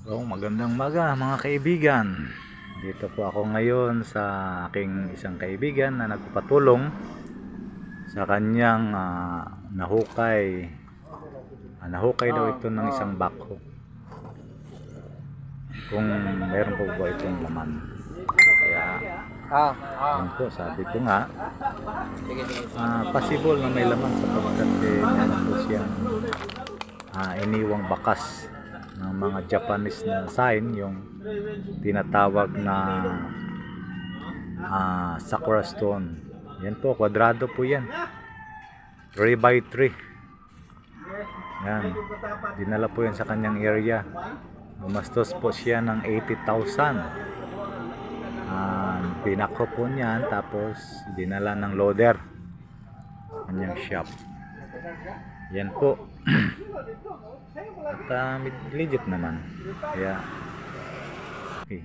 So, magandang maga mga kaibigan. Dito po ako ngayon sa aking isang kaibigan na nagpapatulong sa kanyang nahukay daw ito ng isang backhoe. Kung meron po ba itong laman. Kaya yun po, sabi ko nga possible na may laman sapagkat meron po siyang iniwang bakas ng mga Japanese na sign, yung tinatawag na sakura stone. Yan po, kwadrado po yan, 3x3. Yan, dinala po yan sa kanyang area. Gumastos po siya ng 80,000. Pinako po niyan, tapos dinala ng loader kanyang shop. Yan po. At legit naman. Kaya okay.